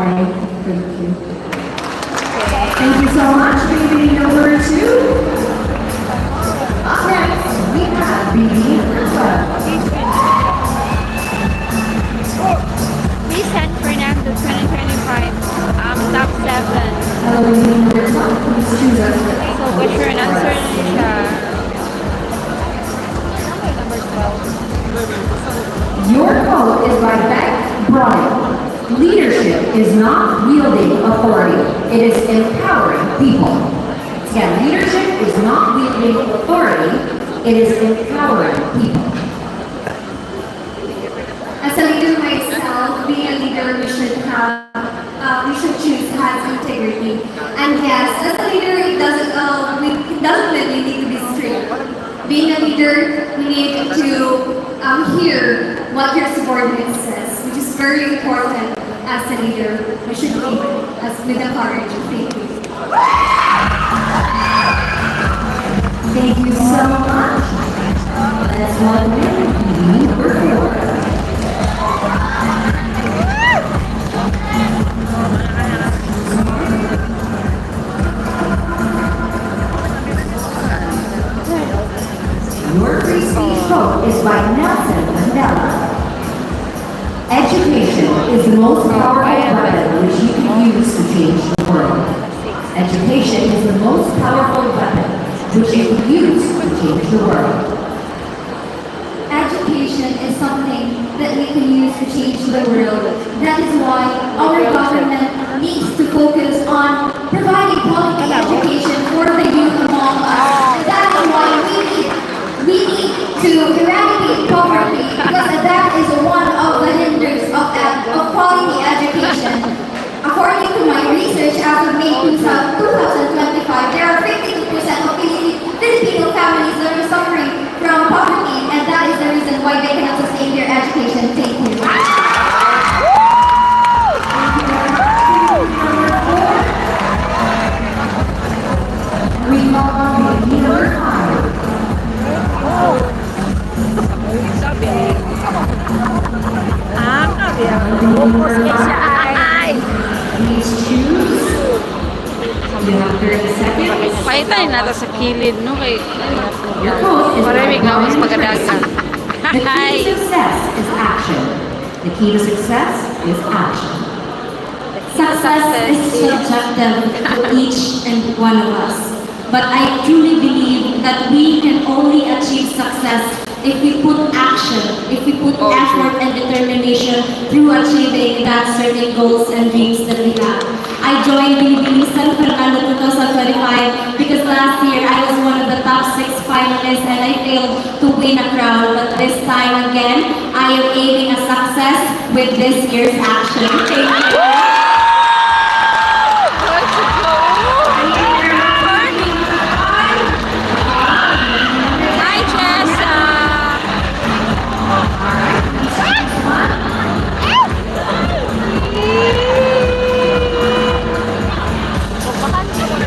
Hi, thank you. Thank you so much, BB number 2. Up next, we have BB number We San Fernando 2025, top 7. Hello, BB number 1. Please choose us. So, question and answer na siya. Number 12. Your quote is by Beck Broderick. Leadership is not wielding authority, it is empowering people. Again, leadership is not wielding authority, it is empowering people. As a leader myself, being a leader, we should choose has integrity. And yes, as a leader, it doesn't really need to be strict. Being a leader, you need to hear what your subordinate says, which is very important as a leader. We should lead with the courage. Thank you. Thank you so much. Let's welcome number 4. Your free speech quote is by Nelson Mandela. Education is the most powerful weapon which you can use to change the world. Education is the most powerful weapon which you can use to change the world. Education is something that we can use to change the world. That is why our government needs to focus on providing quality education for the youth among us. That is why we need to eradicate poverty, because that is one of the hinders of quality education. According to my research, as of May 2025, there are 52% of Filipino families that are suffering from poverty, and that is the reason why they cannot sustain their education. Thank you. We call on the number 5. Please choose. You have 30 seconds. Paitay na sa kilid, no? Kay, Your quote is Maraming by gawas Brian pagkadagan. Tracy. The key to success is action. The key to success is action. Success is subjective to each and one of us. But I truly believe that we can only achieve success if we put action, if we put effort and determination through achieving that certain goals and dreams that we have. I joined Bilibili San Fernando 2025 because last year I was one of the top 6 finalists and I failed to win a crown. But this time again, I am aiming a success with this year's action. Thank you.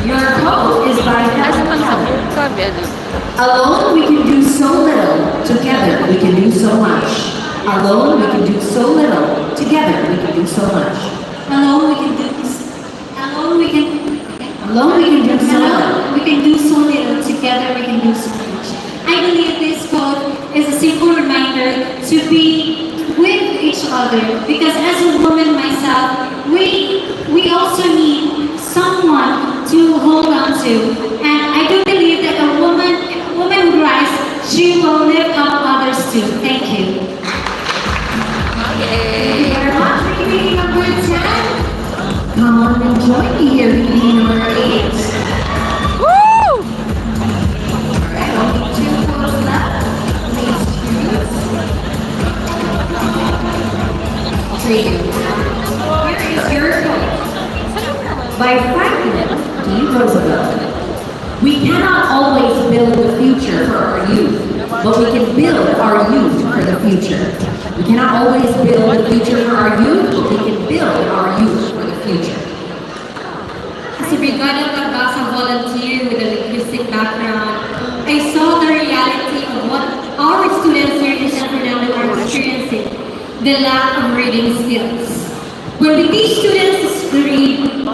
Your quote is by Asa Helen pang sa Keller. buka, ano? Alone we can do so little, together we can do so much. Alone we can do so little, together we can do so much. Alone we can do this. Alone we can. Alone we can do so little. Alone we can do so little. Together we can do so much. I believe this quote is a simple reminder to be with each other, because as a woman myself, we also need someone to hold on to. And I do believe that a woman who rise, she will lift up others too. Thank you. Thank you very much, BB number 10. Come on and join me here, BB number 8. Woo! Alright, only 2 quotes left. Please choose. Here is your quote by Franklin D. Roosevelt. We cannot always build the future for our youth, but we can build our youth for the future. We cannot always build the future for our youth, but we can build our youth for the future. As a Brigada Pagbasa volunteer with a linguistic background, I saw the reality of what our students here in San Fernando are experiencing, the lack of reading skills. When we teach students to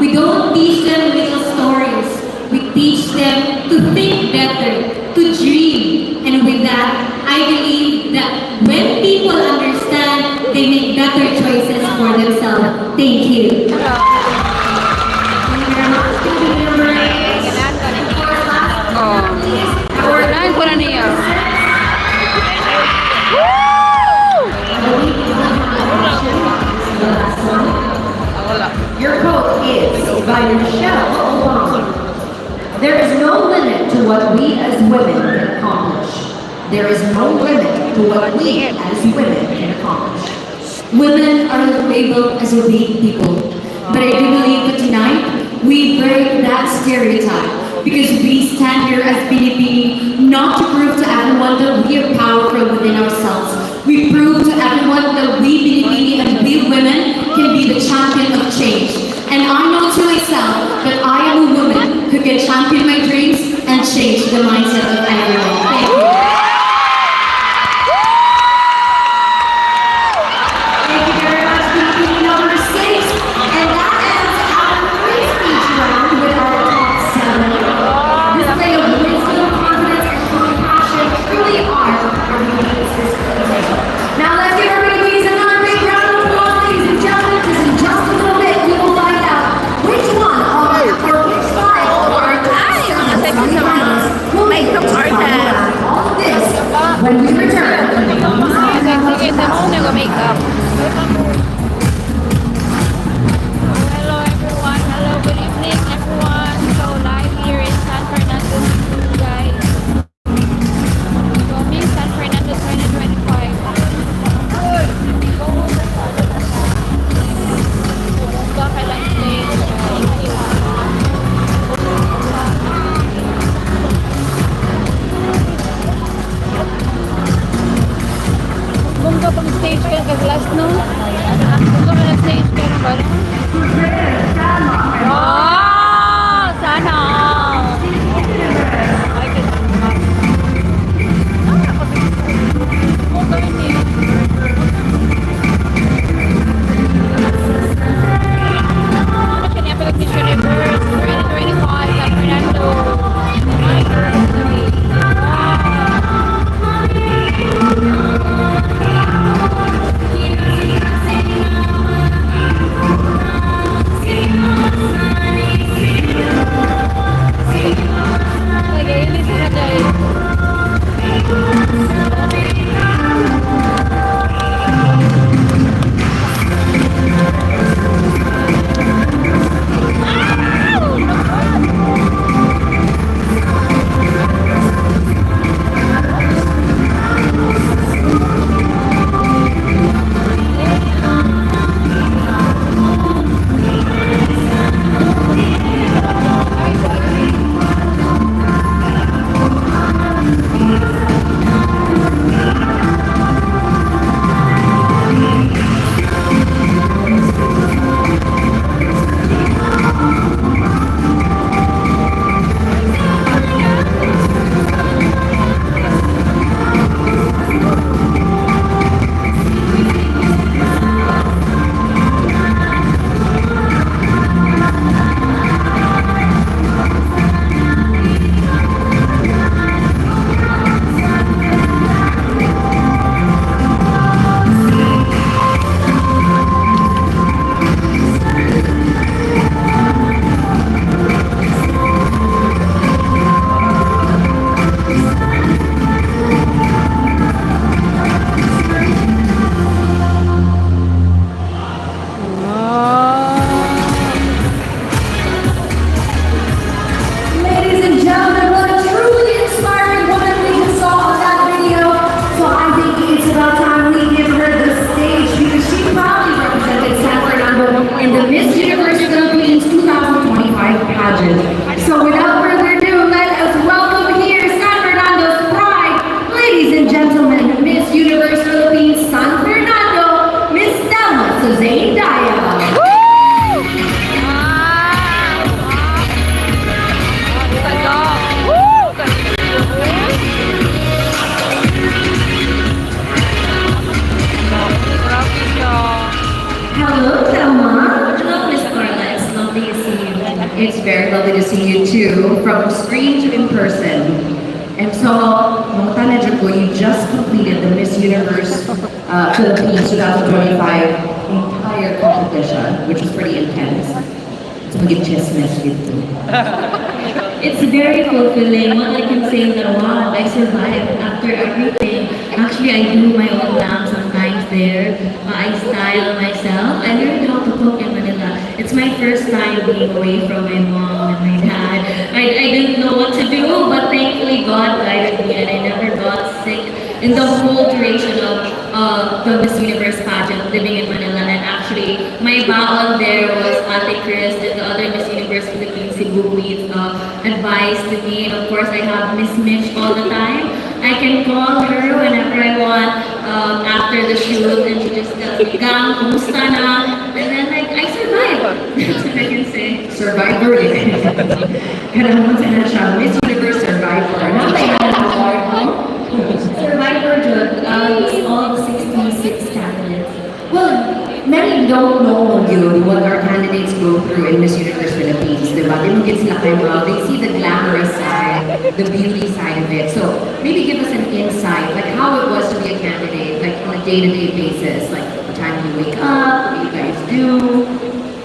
We don't teach them little stories. We teach them to think better, to dream. And with that, I believe that when people understand, they make better choices for themselves. Thank you. Oh. Unahin ko na niya. Your quote is by Michelle Obama. There is no limit to what we as women can accomplish. There is no limit to what we as women can accomplish. Women are labeled as a weak people. But I do believe that tonight, we break that stereotype because we stand here as Pinipini not to prove to everyone that we are powerful within ourselves. We prove to everyone that we Pinipini and we women can be the champion of change. And I know to myself that I am a woman who can champion my dreams and change the mindset of everyone. Thank you. Thank you very much, Pinipini number 6. And that ends our free-speech round with our top 7. Display of wisdom, confidence, and compassion truly are our unique sisters. Now let's give our babies another big round of applause, ladies and gentlemen, because in just a little bit we will find out which one of our, or which 5 of our top 7 finalists will make it to the final round. All of this when we return from the Sige, tanong niya ko makeup. Hello everyone. Hello, good evening everyone. So live here in San Fernando, guys. So Miss San Fernando 2025. Bumba ka lang stage. Bumba pang stage ka kag-last, no? Bumba ka ng stage ka na ba? Oh! Sana! Ay, bumba hindi. Ano kanya pala Miss Universe 2025 San Fernando. My girl. Okay, listen na tayo. Ladies and gentlemen, what a truly inspiring woman we just saw on that video. So I think it's about time we give her the stage because she proudly represented San Fernando in the Miss Universe Philippines 2025 pageant. So without further ado, let us welcome here San Fernando's pride. Ladies and gentlemen, Miss Universe Philippines San Fernando, Miss Thelma Suzanne Daya. Hello, Thelma. Hello, Miss Carla. It's lovely to see It's very lovely to see you too, from screen to in person. And so, Mamutana Juko, you just completed the Miss Universe Philippines 2025 entire competition, which was pretty intense. So mag chess dito. It's very fulfilling. What I can say is that, wow, I survived after everything. Actually, I do my own glam sometimes there. I style myself. I learned how to cook in Manila. It's my first time being away from my mom and my dad. I didn't know what to do, but thankfully God guided me and I never got sick in the whole duration of the Miss Universe pageant living in Manila. And actually, my baon there was Ate Chris and the other Miss Universe Philippines Cebu Queens advice to me. And of course, I have Miss Mitch all the time. I can call her whenever I want after the shoot and she just tells me, Gang, kumusta na? And then I survive. That's what I can say. Survivor eh. Kaya naman sana siya, Miss Universe Survivor. Nakakaya na award mo? Survivor Jud, it's all 66 candidates. Well, many don't know you what our candidates go through in Miss Universe Philippines, di ba? They don't get sila kayo well. They see the glamorous side, the beauty side of it. So maybe give us an insight, like how it was to be a candidate, like on a day-to-day basis, like what time do you wake up, what do you guys do,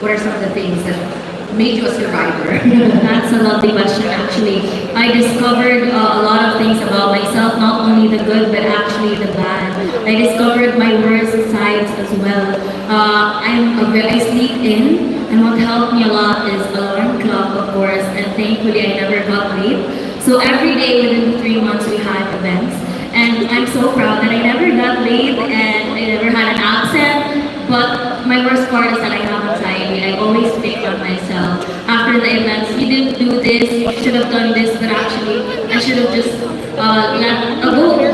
what are some of the things that made you a survivor? That's a lovely question, actually. I discovered a lot of things about myself, not only the good, but actually the bad. I discovered my worst sides as well. I sleep in, and what helped me a lot is alarm clock, of course, and thankfully I never got late. So every day within the 3 months we had events, and I'm so proud that I never got late and I never had an absent. But my worst part is that I have anxiety. I always pick on myself. After the events, you didn't do this, you should have done this, but actually, I should have just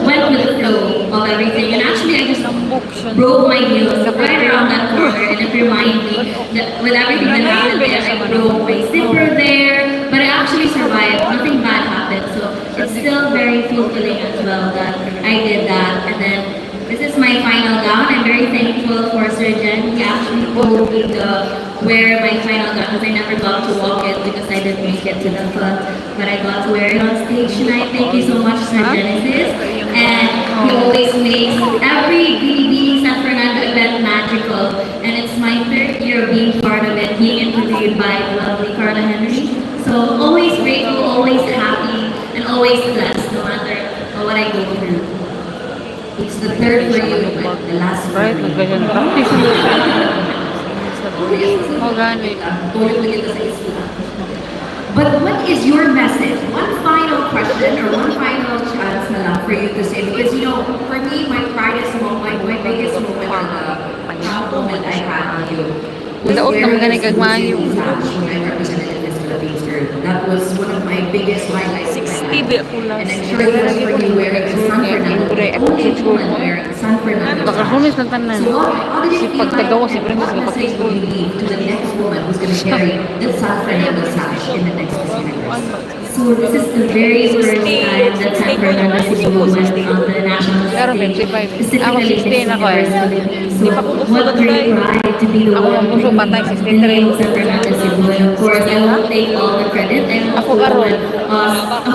went with the flow of everything. And actually, I just broke my heels right around that corner, and it reminded me that with everything that happened there, I broke my zipper there, but I actually survived. Nothing bad happened, so it's still very fulfilling as well that I did that. And then this is my final gown. I'm very thankful for Sir Jen. He actually told me to wear my final gown because I never got to walk it because I didn't make it to the front. But I got to wear it on stage tonight. Thank you so much, Sir Genesis. And he always makes every BDB San Fernando event magical. And it's my third year of being part of it, being interviewed by the lovely Carla Henry. So always grateful, always happy, and always blessed no matter what I go through. It's the third for you, but the last for Right, me. nagkasyan practice mo siya. Oh, gani. Tulog na dito sa isla. But what is your message? One final question or one final chance na lang for you to say, because you know, for me, my proudest moment, my biggest moment, proud moment I had on you was Daot naman wearing gani this kagmayo. Gucci sash when I represented Miss Philippines. That was one of my biggest highlights. 60 di ako And last. I'm sure it was for you wearing a San Fernando, the only woman wearing a San Fernando Nakasunis sash. ng tanan. So how did Si it feel pagkagawa, like, si Brenda, what sila message pagkagawa. will you leave to the next woman who's going to carry the San Fernando sash in the next Miss Universe? So this is the very first time that San Fernando Cebu went on the national Pero stage, 25 eh. specifically Ako, 16 Miss ako eh. Universe Philippines. So Di pa ko gusto what great doon, pride to be the Ako, one puso, patay, bringing 63. the name of San Fernando Cebu. And of course, I won't take all the credit. I Ako, won't karon.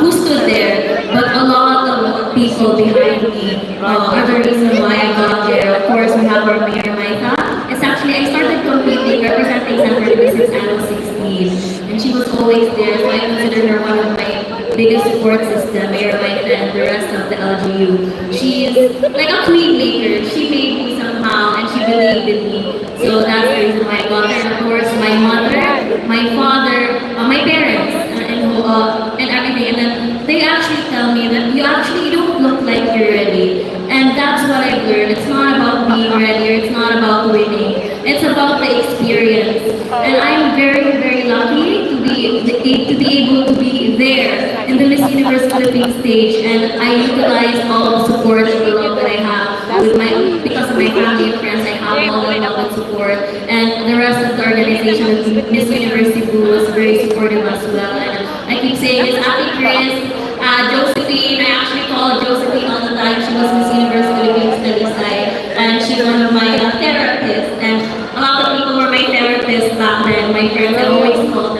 who stood there, but a lot of people behind me are the reason why I got there. Of course, we have our Mayor Maita. It's actually, I started competing, representing San Fernando since I was 16. And she was always there, so I consider her one of my biggest support system, Mayor Maita and the rest of the LGU. She is like a queen maker. She made me somehow, and she believed in me. So that's the reason why I got there. And of course, my mother, my father, my parents, and everything. And then they actually tell me that you actually don't look like you're ready. And that's what I've learned. It's not about being ready, or it's not about winning. It's about the experience. And I'm very, very lucky to be able to be there in the Miss Universe Philippines stage. And I utilize all the support and the love that I have because of my family and friends. I have all the love and support. And the rest of the organization of Miss Universe Cebu was very supportive as well. And I keep saying it's Ate Chris, Josephine. I actually call Josephine all the time. She was Miss Universe Philippines Talisay, and she's one of my therapists. And a lot of people were my therapists back then. My friends, I always called